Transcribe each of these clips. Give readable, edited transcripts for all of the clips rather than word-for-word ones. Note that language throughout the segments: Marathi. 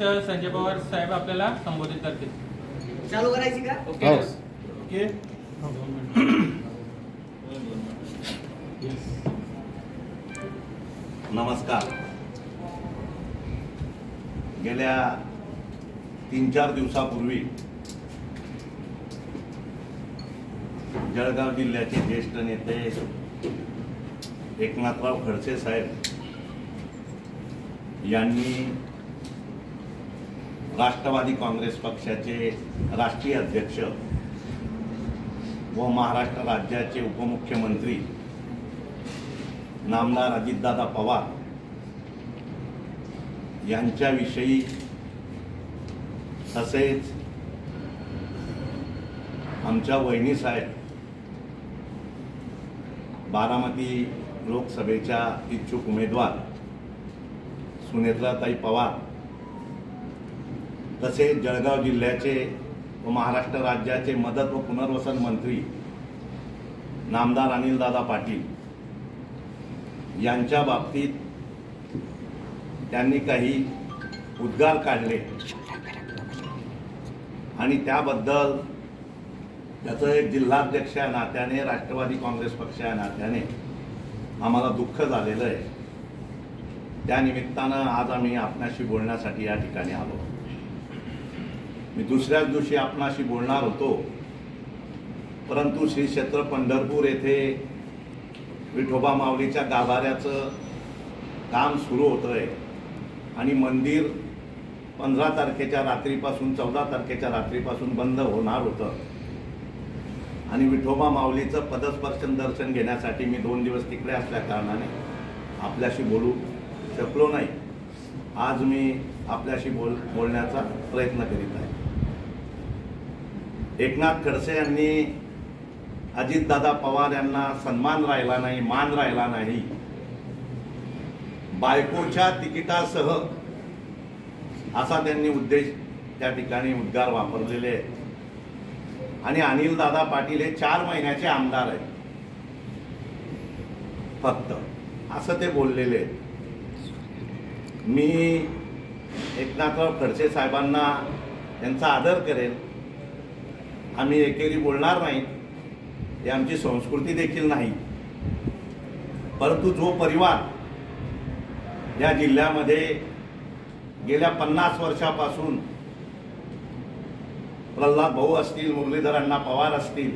संजय पवार साहेब आपल्याला संबोधित करतील। चालू करायची का? Okay okay. नमस्कार। गेल्या 3-4 दिवसापूर्वी जळगाव जिल्ह्याचे ज्येष्ठ नेते एकनाथराव खडसे साहेब यांनी राष्ट्रवादी काँग्रेस पक्षाचे राष्ट्रीय अध्यक्ष व महाराष्ट्र राज्याचे उपमुख्यमंत्री नामदार अजितदादा पवार यांच्याविषयी तसेच आमच्या वहिनी साहेब बारामती लोकसभेच्या इच्छुक उमेदवार सुनेत्राताई पवार तसेच जळगाव जिल्ह्याचे व महाराष्ट्र राज्याचे मदत व पुनर्वसन मंत्री नामदार अनिलदादा पाटील यांच्या बाबतीत त्यांनी काही उद्गार काढले आणि त्याबद्दल त्याचं एक जिल्हाध्यक्ष या नात्याने राष्ट्रवादी काँग्रेस पक्ष या नात्याने आम्हाला दुःख झालेलं आहे। त्या निमित्तानं आज आम्ही आपणाशी बोलण्यासाठी या ठिकाणी आलो। मी दुसऱ्याच दिवशी आपणाशी बोलणार होतो, परंतु श्री क्षेत्र पंढरपूर येथे विठोबा माऊलीच्या गाभाऱ्याचं काम सुरू होतंय आणि मंदिर 15 तारखेच्या रात्रीपासून 14 तारखेच्या रात्रीपासून बंद होणार होतं आणि विठोबा माऊलीचं पदस्पर्शन दर्शन घेण्यासाठी मी 2 दिवस तिकडे असल्या कारणाने आपल्याशी बोलू शकलो नाही। आज मी आपल्याशी बोलण्याचा प्रयत्न करीत आहे। एकनाथ खडसे यांनी अजितदादा पवार यांना सन्मान राहिला नाही, मान राहिला नाही, बायकोच्या तिकिटासह असा त्यांनी उद्देश त्या ठिकाणी उद्गार वापरलेले आहेत आणि अनिलदादा पाटील हे 4 महिन्याचे आमदार आहेत फक्त, असं ते बोललेले आहेत। मी एकनाथराव खडसे साहेबांना त्यांचा आदर करेल, आम्ही एकेरी बोलणार नाही, ही आमची संस्कृती देखील नाही, परंतु जो परिवार या जिल्ह्यामध्ये गेल्या 50 वर्षापासून प्रल्हाद भाऊ असतील, मुरलीधर अण्णा पवार असतील,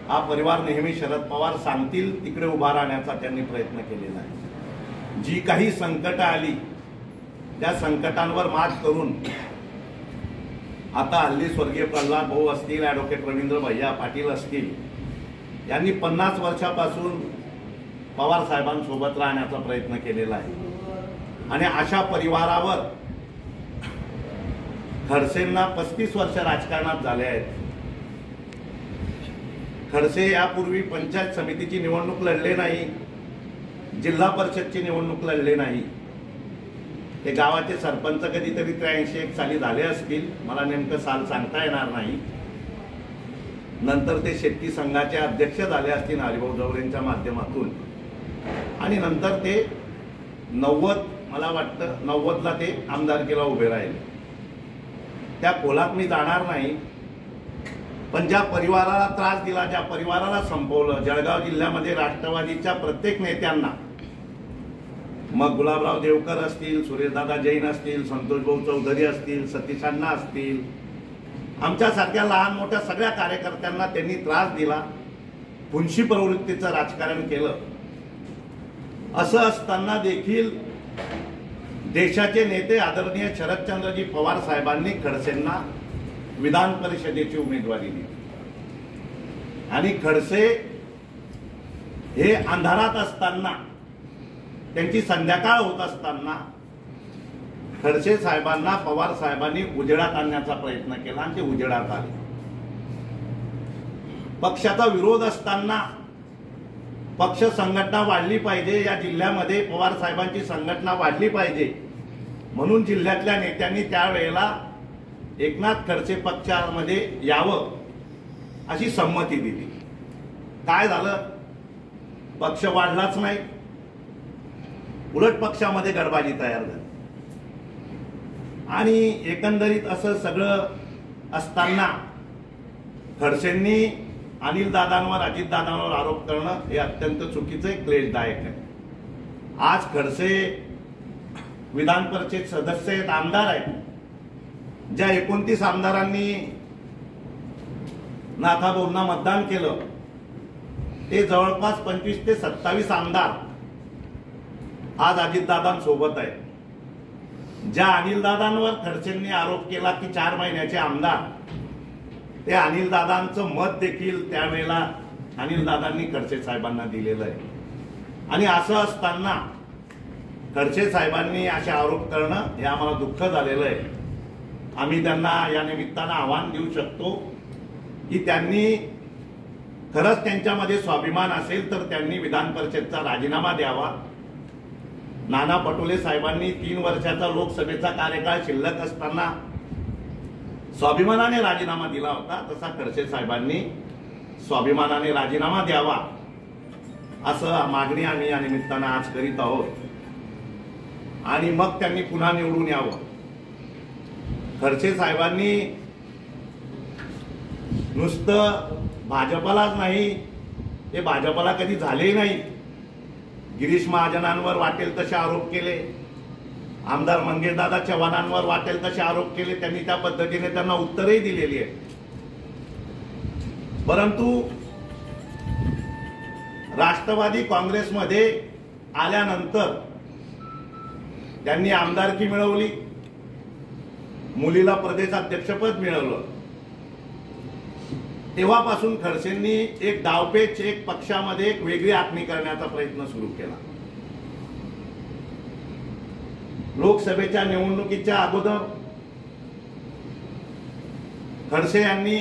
हा परिवार नेहमी शरद पवार सांगतील तिकडे उभा राहण्याचा त्यांनी प्रयत्न केलेला आहे। जी काही संकट आली त्या संकटांवर मात करून आता हल्ली स्वर्गीय प्रल्हाद भाऊ असतील, ॲडव्होकेट रवींद्र भैया पाटील असतील, यांनी 50 वर्षापासून पवार साहेबांसोबत राहण्याचा प्रयत्न केलेला आहे आणि अशा परिवारावर खडसेंना 35 वर्ष राजकारणात झाले आहेत। खडसे यापूर्वी पंचायत समितीची निवडणूक लढले नाही, जिल्हा परिषदची निवडणूक लढले नाही, ते गावाचे सरपंच कधीतरी 83 साली झाले असतील, मला नेमकं साल सांगता येणार नाही। नंतर ते शेतकी संघाचे अध्यक्ष झाले असतील हरिभाऊ जवळेंच्या माध्यमातून आणि नंतर ते 90 मला वाटतं 90ला ते आमदारकीला उभे राहिले। त्या खोलात मी जाणार नाही, पण ज्या परिवाराला त्रास दिला, ज्या परिवाराला संपवलं, जळगाव जिल्ह्यामध्ये राष्ट्रवादीच्या प्रत्येक नेत्यांना, मग गुलाबराव देवकर असतील, सुरेशदादा जैन असतील, संतोषभाऊ चौधरी असतील, सतीश अण्णा असतील, आमच्यासारख्या लहान मोठ्या सगळ्या कार्यकर्त्यांना त्यांनी त्रास दिला, फुंशी प्रवृत्तीचं राजकारण केलं। असं असताना देखील देशाचे नेते आदरणीय शरदचंद्रजी पवार साहेबांनी खडसेंना विधान परिषदेची उमेदवारी दिली आणि खडसे हे अंधारात असताना, त्यांची संध्याकाळ होत असताना खडसे साहेबांना पवार साहेबांनी उजेडात आणण्याचा प्रयत्न केला आणि ते उजेडात आले। पक्षाचा विरोध असताना पक्ष संघटना वाढली पाहिजे, या जिल्ह्यामध्ये पवार साहेबांची संघटना वाढली पाहिजे म्हणून जिल्ह्यातल्या नेत्यांनी त्यावेळेला एकनाथ खडसे पक्षामध्ये यावं अशी संमती दिली। काय झालं? पक्ष वाढलाच नाही, उलट पक्षामध्ये गडबाजी तयार झाली आणि एकंदरीत असं सगळं असताना खडसेंनी अनिल दादांवर अजित दादांवर आरोप करणं हे अत्यंत चुकीचं आहे, क्लेशदायक आहे. आज खडसे विधान परिषद सदस्य आहेत, आमदार आहेत. ज्या 29 आमदारांनी नाथाभाऊंना मतदान केलं ते जवळपास 25 ते 27 आमदार आज अजितदादांसोबत आहेत. ज्या अनिल दादांवर खडसेंनी आरोप केला की 4 महिन्याचे आमदार, ते अनिल दादांचं मत देखील त्यावेळेला अनिल दादांनी खडसे साहेबांना दिलेलं आहे. आणि असं असताना खडसे साहेबांनी असे आरोप करणं हे आम्हाला दुःख झालेलं आहे. आम्ही त्यांना या निमित्तानं आव्हान देऊ शकतो की त्यांनी खरंच त्यांच्यामध्ये स्वाभिमान असेल तर त्यांनी विधान परिषदचा राजीनामा द्यावा. नाना पटोले साहेबांनी 3 वर्षाचा लोकसभेचा कार्यकाळ शिल्लक असताना स्वाभिमानाने राजीनामा दिला होता, तसा खडसे साहेबांनी स्वाभिमानाने राजीनामा द्यावा असं मागणी आम्ही या निमित्तानं आज करीत आहोत. आणि मग त्यांनी पुन्हा निवडून यावं. खडसे साहेबांनी नुसतं भाजपलाच नाही, ते भाजपला कधी झाले नाही. गिरीश महाजनांवर वाटेल तसे आरोप केले, आमदार मंगेशदादा चव्हाणांवर वाटेल तसे आरोप केले. त्यांनी त्या पद्धतीने त्यांना उत्तरही दिलेली आहे. परंतु राष्ट्रवादी काँग्रेसमध्ये आल्यानंतर त्यांनी आमदारकी मिळवली, मुलीला प्रदेशाध्यक्षपद मिळवलं. तेव्हापासून खडसेंनी एक डावपेच, एक पक्षामध्ये एक वेगळी आखणी करण्याचा प्रयत्न सुरू केला. लोकसभेच्या निवडणुकीच्या अगोदर खडसे यांनी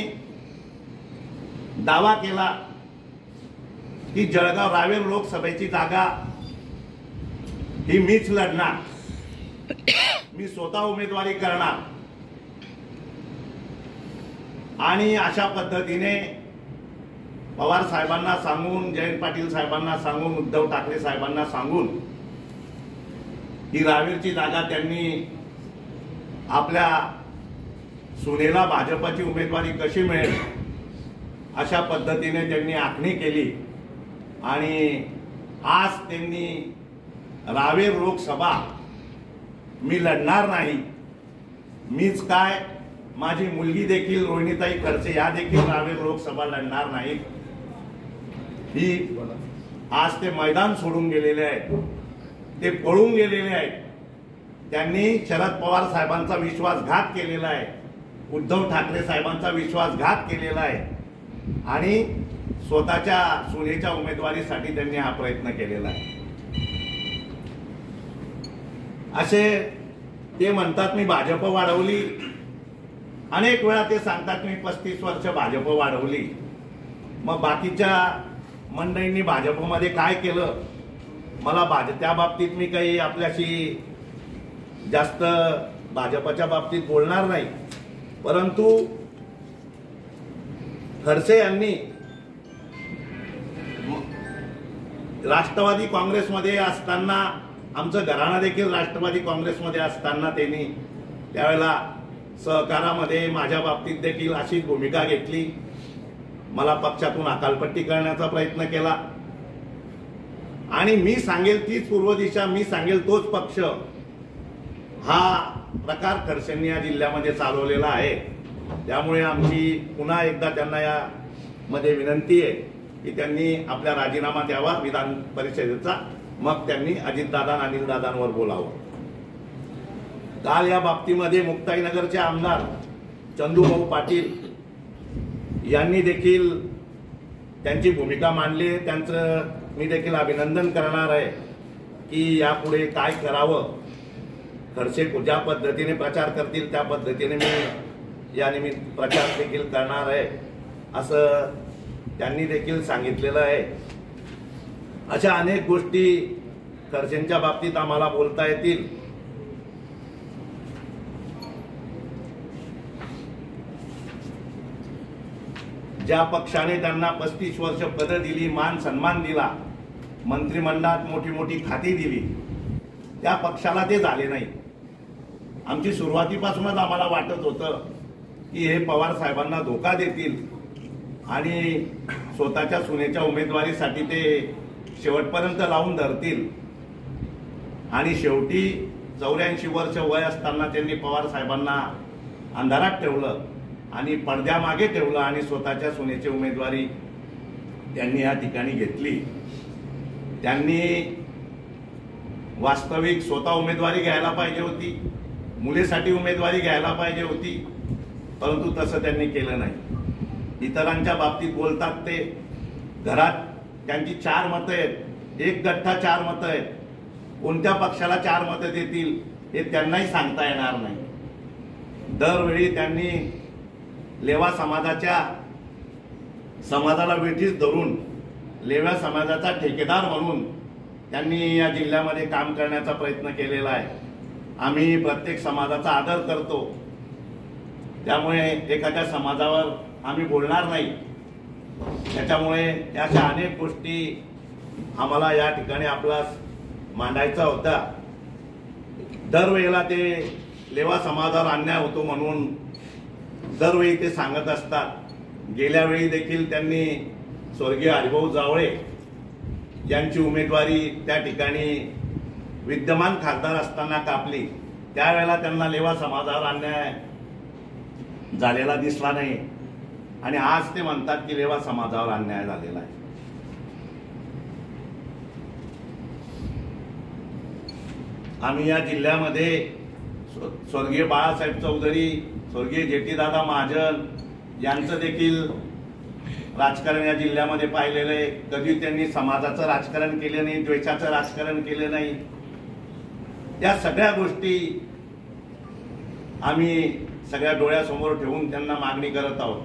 दावा केला की जळगाव रावेर लोकसभेची जागा ही मीच लढणार, मी स्वतः उमेदवारी करणार. आणि अशा पद्धतीने पवार साहेबांना सांगून, जयंत पाटील साहेबांना सांगून, उद्धव ठाकरे साहेबांना सांगून ही रावेरची जागा त्यांनी आपल्या सुनेला भाजपाची उमेदवारी कशी मिळेल अशा पद्धतीने त्यांनी आखणी केली. आणि आज त्यांनी रावेर लोकसभा मी लढणार नाही, मीच काय माझी मुलगी देखील रोहिणीताई खडसे या देखील रावेर लोकसभा लढणार नाहीत. ही आज ते मैदान सोडून गेलेले आहेत, ते पळून गेलेले आहेत. त्यांनी शरद पवार साहेबांचा विश्वासघात केलेला आहे, उद्धव ठाकरे साहेबांचा विश्वासघात केलेला आहे आणि स्वतःच्या सुनेच्या उमेदवारीसाठी त्यांनी हा प्रयत्न केलेला आहे. असे ते म्हणतात मी भाजप वाढवली, अनेक वेळा ते सांगतात मी 35 वर्ष भाजप वाढवली. मग बाकीच्या मंडळींनी भाजपमध्ये काय केलं, मला त्या बाबतीत मी काही आपल्याशी जास्त भाजपच्या बाबतीत बोलणार नाही. परंतु खडसे यांनी राष्ट्रवादी काँग्रेसमध्ये असताना, आमचं घराणं देखील राष्ट्रवादी काँग्रेसमध्ये असताना त्यांनी त्यावेळेला सहकारामध्ये माझ्या बाबतीत देखील अशीच भूमिका घेतली. मला पक्षातून अकालपट्टी करण्याचा प्रयत्न केला. आणि मी सांगेल तीच पूर्व दिशा, मी सांगेल तोच पक्ष, हा प्रकार खडसेंनी या जिल्ह्यामध्ये चालवलेला आहे. त्यामुळे आमची पुन्हा एकदा त्यांना यामध्ये विनंती आहे की त्यांनी आपला राजीनामा द्यावा विधान परिषदेचा, मग त्यांनी अजितदादा आणि अनिलदादांवर बोलावं. काल या बाबतीमध्ये मुक्ताईनगरचे आमदार चंदूभाऊ पाटील यांनी देखील त्यांची भूमिका मांडली. त्यांचं मी देखील अभिनंदन करणार आहे की यापुढे काय करावं. खडसे ज्या पद्धतीने प्रचार करतील त्या पद्धतीने मी या निमित्त प्रचार देखील करणार आहे असं त्यांनी देखील सांगितलेलं आहे. अशा अनेक गोष्टी खडसेंच्या बाबतीत आम्हाला बोलता येतील. ज्या पक्षाने त्यांना 35 वर्ष पद दिली, मान सन्मान दिला, मंत्रिमंडळात मोठी मोठी खाती दिली, त्या पक्षाला ते झाले नाही. आमची सुरुवातीपासूनच आम्हाला वाटत होतं की हे पवार साहेबांना धोका देतील आणि स्वतःच्या सुनेच्या उमेदवारीसाठी ते शेवटपर्यंत लावून धरतील आणि शेवटी 84 वर्ष वय असताना त्यांनी पवार साहेबांना अंधारात ठेवलं आणि पडद्यामागे ठेवलं आणि स्वतःच्या सुनेची उमेदवारी त्यांनी या ठिकाणी घेतली। त्यांनी वास्तविक स्वतः उमेदवारी घ्यायला पाहिजे होती, मुलीसाठी उमेदवारी घ्यायला पाहिजे होती, परंतु तसं त्यांनी केलं नाही। इतरांच्या बाबतीत बोलतात ते, घरात त्यांची 4 मतं आहेत, एक गठ्ठा 4 मतं आहेत, कोणत्या पक्षाला 4 मतं देतील हे त्यांनाही सांगता येणार नाही। दरवेळी त्यांनी लेवा समाजाला वेठीस धरून लेवा समाजाचा ठेकेदार म्हणून त्यांनी या जिल्ह्यामध्ये काम करण्याचा प्रयत्न केलेला आहे। आम्ही प्रत्येक समाजाचा आदर करतो, त्यामुळे एखाद्या समाजावर आम्ही बोलणार नाही। त्याच्यामुळे याच्या अनेक गोष्टी आम्हाला या ठिकाणी आपला मांडायचा होता। दरवेळेला ते लेवा समाजावर अन्याय होतो म्हणून दरवेळी ते सांगत असतात। गेल्या वेळी देखील त्यांनी स्वर्गीय हरिभाऊ जावळे यांची उमेदवारी त्या ठिकाणी विद्यमान खासदार असताना कापली, त्यावेळेला त्यांना लेवा समाजावर अन्याय झालेला दिसला नाही आणि आज ते म्हणतात की लेवा समाजावर अन्याय झालेला आहे। आम्ही या जिल्ह्यामध्ये स्वर्गीय बाळासाहेब चौधरी, स्वर्गीय जेटीदादा महाजन यांचं देखील राजकारण या जिल्ह्यामध्ये पाहिलेलं आहे। कधी त्यांनी समाजाचं राजकारण केलं नाही, द्वेषाचं राजकारण केलं नाही। या सगळ्या गोष्टी आम्ही सगळ्या डोळ्यासमोर ठेवून त्यांना मागणी करत आहोत।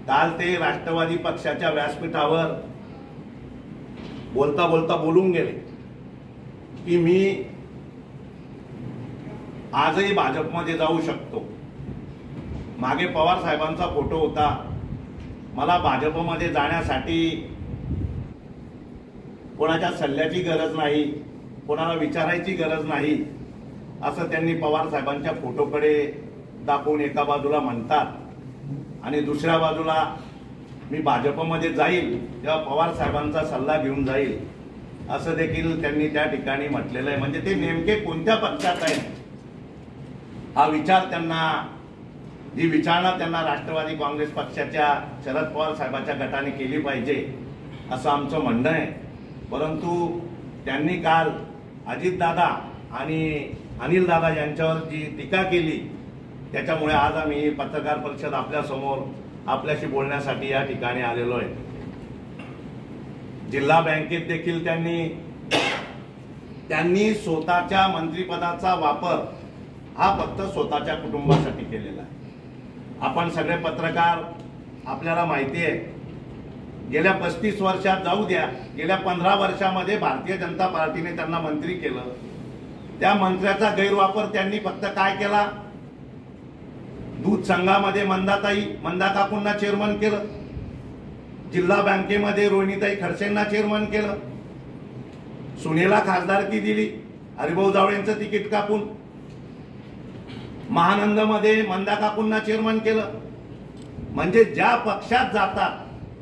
काल ते राष्ट्रवादी पक्षाच्या व्यासपीठावर बोलता बोलता बोलून गेले की मी आजही भाजपमध्ये जाऊ शकतो। मागे पवार साहेबांचा फोटो होता, मला भाजपमध्ये जाण्यासाठी कोणाच्या सल्ल्याची गरज नाही, कोणाला विचारायची गरज नाही, असं त्यांनी पवार साहेबांच्या फोटोकडे दाखवून एका बाजूला म्हणतात आणि दुसऱ्या बाजूला मी भाजपमध्ये जाईल तेव्हा पवार साहेबांचा सल्ला घेऊन जाईल असं देखील त्यांनी त्या ठिकाणी म्हटलेलं आहे। म्हणजे ते नेमके कोणत्या पक्षात आहेत हा विचार त्यांना, ही विचारणा त्यांना राष्ट्रवादी काँग्रेस पक्षाच्या शरद पवार साहेबांच्या गटाने केली पाहिजे असं आमचं म्हणणं आहे। परंतु त्यांनी काल अजितदादा आणि अनिलदादा यांच्यावर जी टीका केली त्याच्यामुळे आज आम्ही पत्रकार परिषद आपल्या समोर आपल्याशी बोलण्यासाठी या ठिकाणी आलेलो आहे। जिल्हा बँकेत देखील त्यांनी स्वतःच्या मंत्रिपदाचा वापर हा फक्त स्वतःच्या कुटुंबासाठी केलेला आहे। आपण सगळे पत्रकार, आपल्याला माहिती आहे गेल्या 35 वर्षात जाऊ द्या, गेल्या 15 वर्षामध्ये भारतीय जनता पार्टीने त्यांना मंत्री केलं, त्या मंत्र्याचा गैरवापर त्यांनी फक्त काय केला, दूध संघामध्ये मंदा काकूंना चेअरमन केलं, जिल्हा बँकेमध्ये रोहिणीताई खडसेंना चेअरमन केलं, सुनेला खासदारकी दिली, हरिभाऊ जावळेंचं तिकीट कापून, महानंदमध्ये मंदा काकूंना चेअरमन केलं। म्हणजे ज्या पक्षात जातात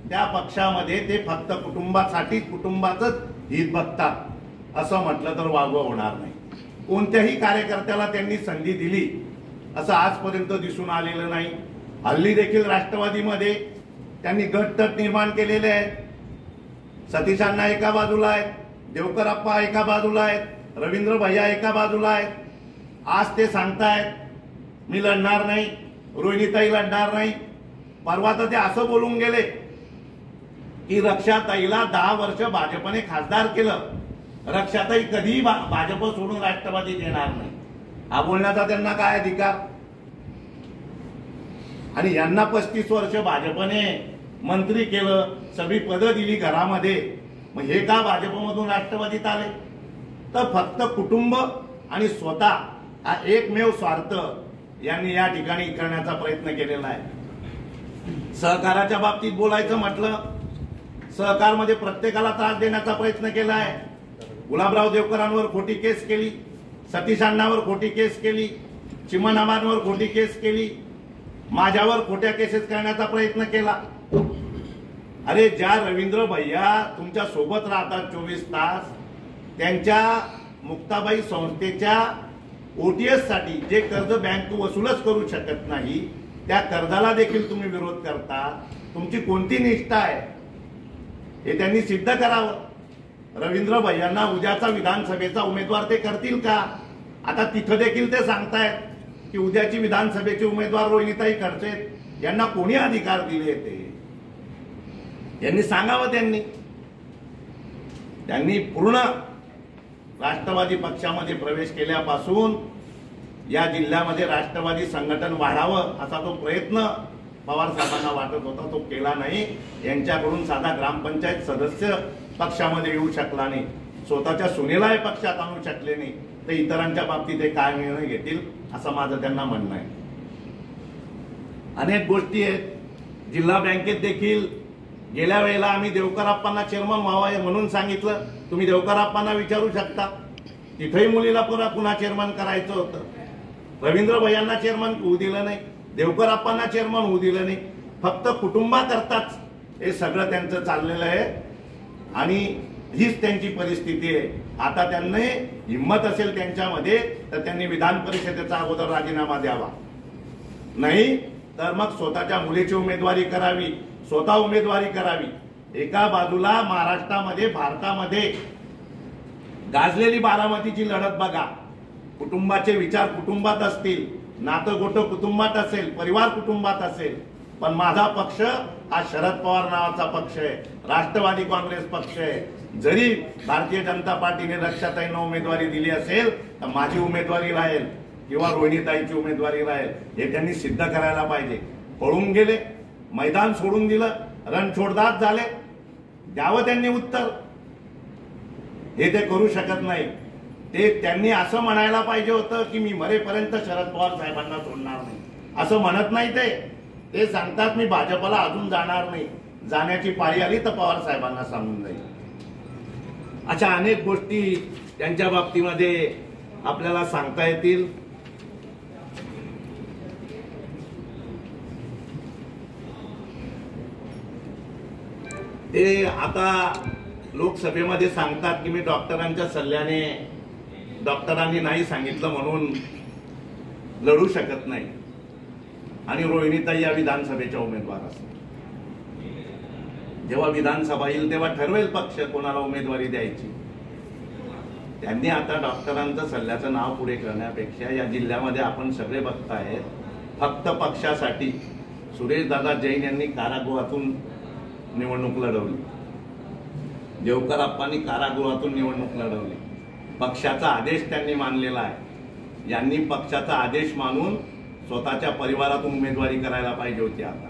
त्या पक्षामध्ये ते फक्त कुटुंबासाठी कुटुंबाचंच हित बघतात असं म्हटलं तर वावगं होणार नाही। कोणत्याही कार्यकर्त्याला त्यांनी संधी दिली असं आजपर्यंत दिसून आलेलं नाही। हल्ली देखील राष्ट्रवादीमध्ये त्यांनी गटतट निर्माण केलेले आहेत। सतीश अण्णा एका बाजूला आहेत, देवकर अप्पा एका बाजूला आहेत, रवींद्र भैया एका बाजूला आहेत। आज ते सांगतायत मी लढणार नाही, रोहिणीताई लढणार नाही। परवा तर ते असं बोलून गेले की रक्षाताईला 10 वर्ष भाजपने खासदार केलं, रक्षाताई कधीही भाजप सोडून राष्ट्रवादी देणार नाही। हा बोलण्याचा त्यांना काय अधिकार? आणि यांना 35 वर्ष भाजपने मंत्री केलं, सगळी पदं दिली घरामध्ये, मग हे का भाजपमधून राष्ट्रवादीत आले? तर फक्त कुटुंब आणि स्वतः हा एकमेव स्वार्थ यांनी या ठिकाणी करण्याचा प्रयत्न केलेला आहे। सहकाराच्या बाबतीत बोलायचं म्हटलं, सहकारमध्ये प्रत्येकाला त्रास देण्याचा प्रयत्न केला आहे। गुलाबराव देवकरांवर खोटी केस केली, सतीश अण्णावर खोटी केस केली, चिमणामांवर खोटी केस केली, माझ्यावर खोट्या केसेस करण्याचा प्रयत्न केला. अरे ज्या रवींद्र भैया तुमच्या सोबत राहतात 24 तास, त्यांच्या मुक्ताबाई संस्थेच्या OTS साठी जे कर्ज बँक वसूलच करू शकत नाही, त्या कर्जाला देखील तुम्ही विरोध करता. तुमची कोणती निष्ठा आहे हे त्यांनी सिद्ध करावं. रवींद्र भैयांना उद्याचा विधानसभेचा उमेदवार ते करतील का? आता तिथं देखील ते सांगतायत की उद्याची विधानसभेचे उमेदवार रोहिणीताई खडसे, यांना कोणी अधिकार दिले ते यांनी सांगावं. त्यांनी पूर्ण राष्ट्रवादी पक्षामध्ये प्रवेश केल्यापासून या जिल्ह्यामध्ये राष्ट्रवादी संघटन वाढावं असा तो प्रयत्न पवार साहेबांना वाटत होता, तो केला नाही. यांच्याकडून साधा ग्रामपंचायत सदस्य पक्षामध्ये येऊ शकला नाही, स्वतःच्या सुनेलाही पक्षात आणू शकले नाही, तर इतरांच्या बाबतीत ते काय निर्णय घेतील असं माझं त्यांना म्हणणं आहे. अनेक गोष्टी आहेत. जिल्हा बँकेत देखील गेल्या वेळेला आम्ही देवकरप्पांना चेअरमन व्हावं म्हणून सांगितलं. तुम्ही देवकरप्पांना विचारू शकता. तिथेही मुलीला पुन्हा चेअरमन करायचं होतं. रवींद्र भैयांना चेअरमन होऊ दिलं नाही, देवकरप्पांना चेअरमन होऊ दिलं नाही. फक्त कुटुंबाकरताच हे सगळं त्यांचं चाललेलं आहे आणि हीच त्यांची परिस्थिती आहे. आता त्यांनी हिंमत असेल त्यांच्यामध्ये तर त्यांनी विधान परिषदेचा अगोदर राजीनामा द्यावा, नाही तर मग स्वतःच्या मुलीची उमेदवारी करावी, स्वतः उमेदवारी करावी. एका बाजूला महाराष्ट्रामध्ये, भारतामध्ये गाजलेली बारामतीची लढत बघा. कुटुंबाचे विचार कुटुंबात असतील, नातं गोटं कुटुंबात असेल, परिवार कुटुंबात असेल, पण माझा पक्ष हा शरद पवार नावाचा पक्ष आहे, राष्ट्रवादी काँग्रेस पक्ष आहे. जरी भारतीय जनता पार्टीने रक्षाताईंना उमेदवारी दिली असेल तर माझी उमेदवारी राहील किंवा रोहिणीताईंची उमेदवारी राहील, हे त्यांनी सिद्ध करायला पाहिजे. पळून गेले, मैदान सोडून दिलं, रणछोडदार झाले, द्यावं त्यांनी उत्तर. हे ते करू शकत नाही. ते त्यांनी असं म्हणायला पाहिजे होतं की मी मरेपर्यंत शरद पवार साहेबांना सोडणार नाही, असं म्हणत नाही. ते सांगतात मी भाजपला अजून जाणार नाही, जाण्याची पाळी आली तर पवार साहेबांना सांगून जाईल. अशा अनेक गोष्टी त्यांच्या बाबतीमध्ये आपल्याला सांगता येतील. ते आता लोकसभेमध्ये सांगतात की मी डॉक्टरांच्या सल्ल्याने, डॉक्टरांनी नाही सांगितलं म्हणून लढू शकत नाही, आणि रोहिणीताई या विधानसभेच्या उमेदवार असतात. जेव्हा विधानसभा येईल तेव्हा ठरवेल पक्ष कोणाला उमेदवारी द्यायची. त्यांनी आता डॉक्टरांचं सल्ल्याचं नाव पुढे करण्यापेक्षा या जिल्ह्यामध्ये आपण सगळे बघतायत, फक्त पक्षासाठी सुरेशदादा जैन यांनी कारागृहातून निवडणूक लढवली, देवकरप्पांनी कारागृहातून निवडणूक लढवली. पक्षाचा आदेश त्यांनी मानलेला आहे. यांनी पक्षाचा आदेश मानून स्वतःच्या परिवारातून उमेदवारी करायला पाहिजे होती. आता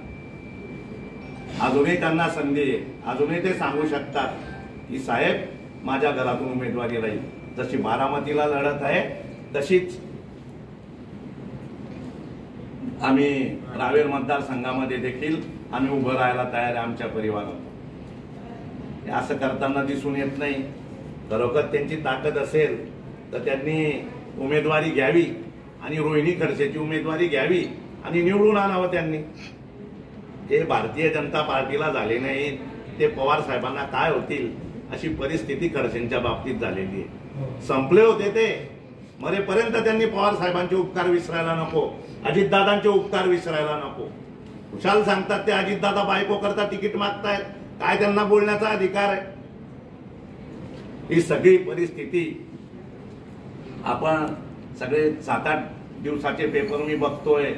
अजूनही त्यांना संधी आहे. अजूनही ते सांगू शकतात की साहेब माझ्या घरातून उमेदवारी राहील. जशी बारामतीला लढत आहे तशीच आम्ही रावेर मतदारसंघामध्ये देखील आम्ही उभं राहायला तयार आहे आमच्या परिवारात. असं करताना दिसून येत नाही. खरोखर त्यांची ताकद असेल तर त्यांनी उमेदवारी घ्यावी आणि रोहिणी खडसेची उमेदवारी घ्यावी आणि निवडून आणावं त्यांनी. हे भारतीय जनता पार्टीला झाले नाही, ते पवार साहेबांना काय होतील अशी परिस्थिती खडसेंच्या बाबतीत झालेली आहे. संपले होते ते, मरेपर्यंत त्यांनी पवार साहेबांचे उपकार विसरायला नको, अजितदादांचे उपकार विसरायला नको. खुशाल सांगतात ते अजितदादा बायको करता तिकीट मागतायत, काय त्यांना बोलण्याचा अधिकार आहे? ही सगळी परिस्थिती आपण सगळे 7-8 दिवसाचे पेपर मी बघतोय.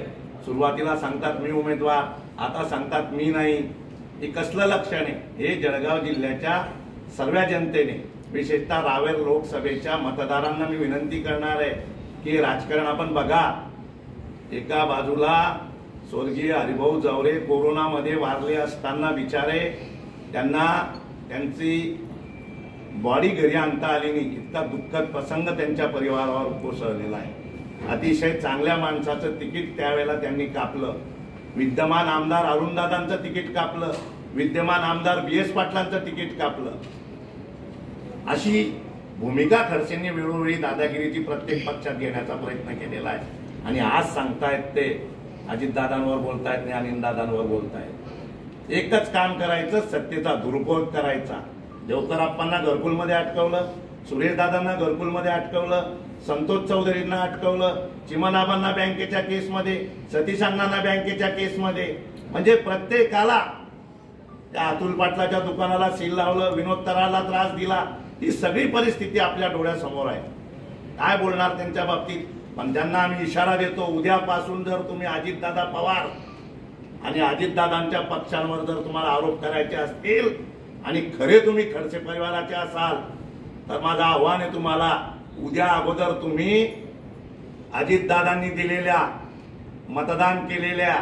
सुरुवातीला सांगतात मी उमेदवार, आता सांगतात मी नाही. हे कसलं लक्षण आहे? हे जळगाव जिल्ह्याच्या सर्व जनतेने, विशेषतः रावेर लोकसभेच्या मतदारांना मी विनंती करणार आहे की राजकारण आपण बघा. एका बाजूला स्वर्गीय हरिभाऊ जावरे कोरोनामध्ये वारले असताना बिचारे त्यांना त्यांची बॉडी घरी आणता आली नाही. इतका दुःखद प्रसंग त्यांच्या परिवारावर कोसळलेला आहे. अतिशय चांगल्या माणसाचं तिकीट त्यावेळेला त्यांनी कापलं. विद्यमान आमदार अरुणदादांचं तिकीट कापलं, विद्यमान आमदार BS पाटलांचं तिकीट कापलं. अशी भूमिका खडसेंनी वेळोवेळी दादागिरीची प्रत्येक पक्षात घेण्याचा प्रयत्न केलेला आहे. आणि आज सांगतायत ते अजितदादांवर बोलतायत आणि अनिलदादांवर बोलतायत। एकच काम करायचं, सत्तेचा दुरुपयोग करायचा। देवकरप्पांना घरकुलमध्ये अटकवलं, सुरेशदादांना घरकुलमध्ये अटकवलं, संतोष चौधरींना अटकवलं, चिमणाबांना बँकेच्या केसमध्ये, सतीश अण्णांना बँकेच्या केसमध्ये। म्हणजे प्रत्येकाला, त्या अतुल पाटलाच्या दुकानाला सील लावलं, विनोद तराला त्रास दिला, ही सगळी परिस्थिती आपल्या डोळ्यासमोर आहे। काय बोलणार त्यांच्या बाबतीत? पण त्यांना आम्ही इशारा देतो, उद्यापासून जर तुम्ही अजितदादा पवार आणि अजितदादांच्या पक्षांवर जर तुम्हाला आरोप करायचे असतील आणि खरे तुम्ही खडसे परिवाराचे असाल तर माझं आव्हान आहे तुम्हाला, उद्या अगोदर तुम्ही अजितदादांनी दिलेल्या मतदान केलेल्या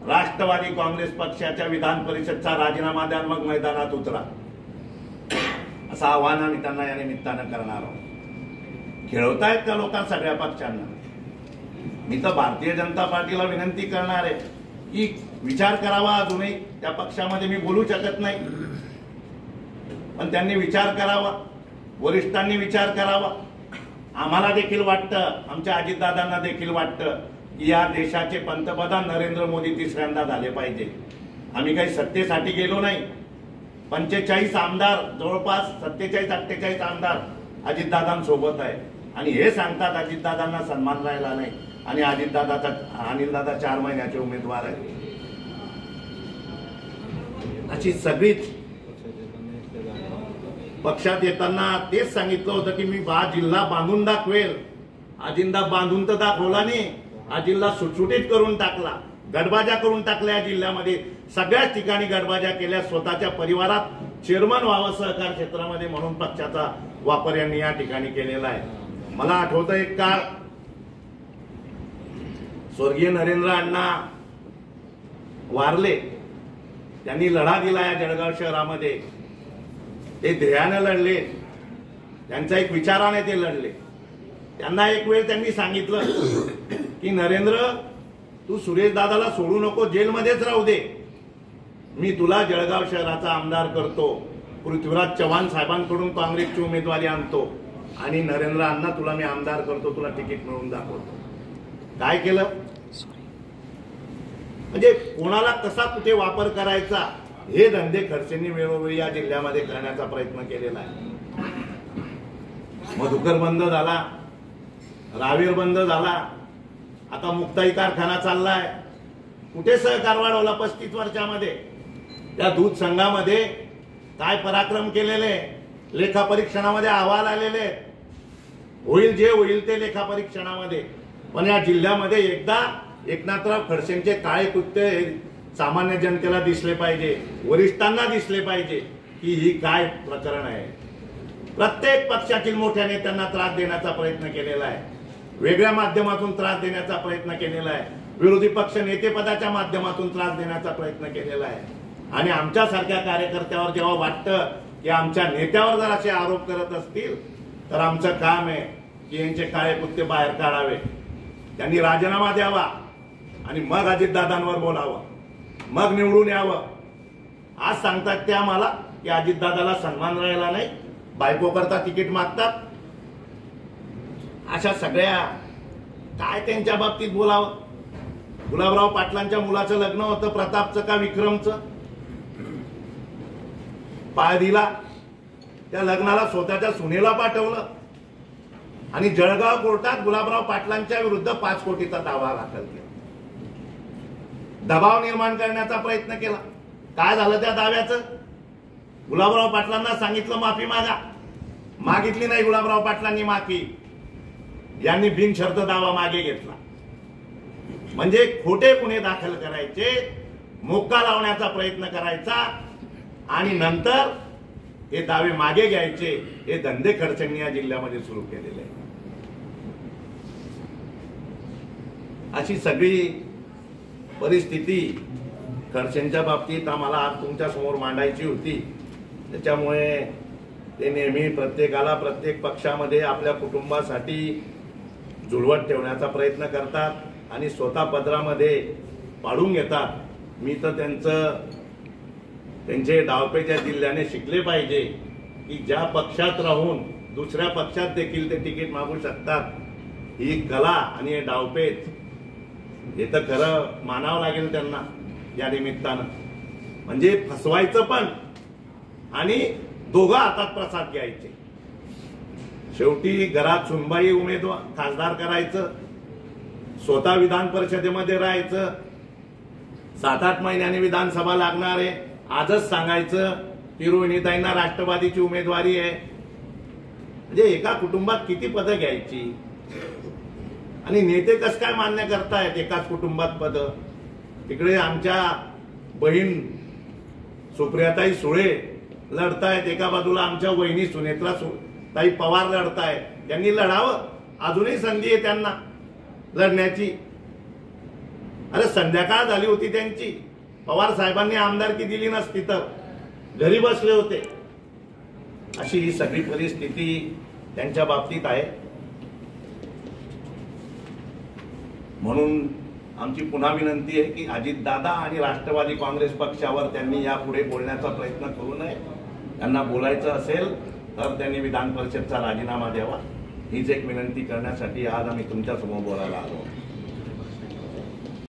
राष्ट्रवादी काँग्रेस पक्षाच्या विधान परिषदचा राजीनामा द्या, मग मैदानात उतरा, असं आव्हान आम्ही त्यांना या निमित्तानं करणार आहोत। खेळवतायत का लोकांना सगळ्या पक्षांना? मी तर भारतीय जनता पार्टीला विनंती करणार आहे की विचार करावा। अजूनही त्या पक्षामध्ये मी बोलू शकत नाही, पण त्यांनी विचार करावा, वरिष्ठांनी विचार करावा। आम्हाला देखील वाटतं, आमच्या अजितदादांना देखील वाटतं की या देशाचे पंतप्रधान नरेंद्र मोदी तिसऱ्यांदा झाले पाहिजे। आम्ही काही सत्तेसाठी गेलो नाही। 45 आमदार, जवळपास 47-48 आमदार अजितदादांसोबत आहे आणि हे सांगतात अजितदादांना सन्मान राहिला नाही आणि अनिलदादा 4 महिन्याचे उमेदवार आहेत। अशी सगळीच पक्षात येताना तेच सांगितलं होतं की मी जिल्हा बांधून दाखवेल। अजिंदा बांधून तर दाखवला नाही, हा जिल्हा सुटसुटीत करून टाकला, गडबाजा करून टाकल्या। जिल्ह्यामध्ये सगळ्याच ठिकाणी गडबाजा केल्या। स्वतःच्या परिवारात चेअरमन व्हावं सहकार क्षेत्रामध्ये म्हणून पक्षाचा वापर यांनी या ठिकाणी केलेला आहे। मला आठवतं एक काळ स्वर्गीय नरेंद्र अण्णा वारले, त्यांनी लढा दिला या जळगाव शहरामध्ये। ते ध्येयाने लढले, त्यांचा एक विचाराने ते लढले। त्यांना एक वेळ त्यांनी सांगितलं की नरेंद्र, तू सुरेश दादाला सोडू नको, जेलमध्येच राहू दे, मी तुला जळगाव शहराचा आमदार करतो, पृथ्वीराज चव्हाण साहेबांकडून काँग्रेसची उमेदवारी आणतो आणि नरेंद्र अण्णा तुला मी आमदार करतो, तुला तिकीट मिळवून दाखवतो। काय केलं? म्हणजे कोणाला कसा कुठे वापर करायचा हे धंदे खडसेंनी वेळोवेळी या जिल्ह्यामध्ये करण्याचा प्रयत्न केलेला आहे। मधुकर बंद झाला, रावेर बंद झाला, आता मुक्ताई कारखाना चाललाय। कुठे सहकार वाढवला 35 वर्षामध्ये? त्या दूध संघामध्ये काय पराक्रम केलेले, लेखापरीक्षणामध्ये अहवाल आलेले, होईल जे होईल ते लेखापरीक्षणामध्ये। पण या जिल्ह्यामध्ये एकदा एकनाथराव खडसेंचे काळे कुत्ते सामान्य जनतेला दिसले पाहिजे, वरिष्ठांना दिसले पाहिजे की ही काय प्रकरण आहे। प्रत्येक पक्षातील मोठ्या नेत्यांना त्रास देण्याचा प्रयत्न केलेला आहे, वेगळ्या माध्यमातून त्रास देण्याचा प्रयत्न केलेला आहे, विरोधी पक्ष नेतेपदाच्या माध्यमातून त्रास देण्याचा प्रयत्न केलेला आहे। आणि आमच्यासारख्या कार्यकर्त्यावर जेव्हा वाटतं की आमच्या नेत्यावर जर असे आरोप करत असतील तर आमचं काम आहे की यांचे काळे कुत्ते बाहेर काढावे, त्यांनी राजीनामा द्यावा आणि मग अजितदादांवर बोलावं, मग निवडून यावं। आज सांगतात ते आम्हाला की अजितदादाला सन्मान राहिला नाही, बायको करता तिकीट मागतात। अशा सगळ्या काय त्यांच्या बाबतीत बोलावं? गुलाबराव पाटलांच्या मुलाचं लग्न होतं, प्रतापचं का विक्रमचं? पाय दिला, त्या लग्नाला स्वतःच्या सुनेला पाठवलं आणि जळगाव कोर्टात गुलाबराव पाटलांच्या विरुद्ध 5 कोटीचा दावा दाखल केला। दबाव निर्माण करण्याचा प्रयत्न केला। काय झालं त्या दाव्याचं? गुलाबराव पाटलांना सांगितलं माफी मागा, मागितली नाही गुलाबराव पाटलांनी माफी, यांनी बिनशर्त दावा मागे घेतला। म्हणजे खोटे गुन्हे दाखल करायचे, मोक्का लावण्याचा प्रयत्न करायचा आणि नंतर हे दावे मागे घ्यायचे, हे धंदे खडसेंनी या जिल्ह्यामध्ये सुरू केलेले आहे। अशी सगळी परिस्थिती खडसेंच्या बाबतीत आम्हाला आज तुमच्या समोर मांडायची होती। त्याच्यामुळे ते नेहमी प्रत्येकाला प्रत्येक पक्षामध्ये आपल्या कुटुंबासाठी जुळवत ठेवण्याचा प्रयत्न करतात आणि स्वतः पदरामध्ये पाडून घेतात। मी तर त्यांचे डावपेच्या जिल्ह्याने शिकले पाहिजे की ज्या पक्षात राहून दुसऱ्या पक्षात देखील ते तिकीट मागू शकतात, ही कला आणि हे डावपेच हे तर खरं मानावं लागेल त्यांना या निमित्तानं. म्हणजे फसवायचं पण आणि दोघं हातात प्रसाद घ्यायचे. शेवटी घरात सुनबाई उमेदवार खासदार करायचं, स्वतः विधान परिषदेमध्ये राहायचं, 7-8 महिन्यांनी विधानसभा लागणार आहे, आजच सांगायचं की रोहिणीताईंना राष्ट्रवादीची उमेदवारी आहे. म्हणजे एका कुटुंबात किती पदं घ्यायची आणि नेते कसं काय मान्य करतायत एकाच कुटुंबात पदं. तिकडे आमच्या बहीण सुप्रियाताई सुळे लढतायत, एका बाजूला आमच्या वहिनी सुनेत्रा ताई पवार लढतायत. त्यांनी लढावं, अजूनही संधी आहे त्यांना लढण्याची. अरे संध्याकाळ झाली होती त्यांची, पवार साहेबांनी आमदारकी दिली नसती तर घरी बसले होते. अशी ही सगळी परिस्थिती त्यांच्या बाबतीत आहे. म्हणून आमची पुन्हा विनंती आहे की अजितदादा आणि राष्ट्रवादी काँग्रेस पक्षावर त्यांनी यापुढे बोलण्याचा प्रयत्न करू नये. त्यांना बोलायचं असेल तर त्यांनी विधान परिषदचा राजीनामा द्यावा. हीच एक विनंती करण्यासाठी आज आम्ही तुमच्या समोर बोलायला आलो.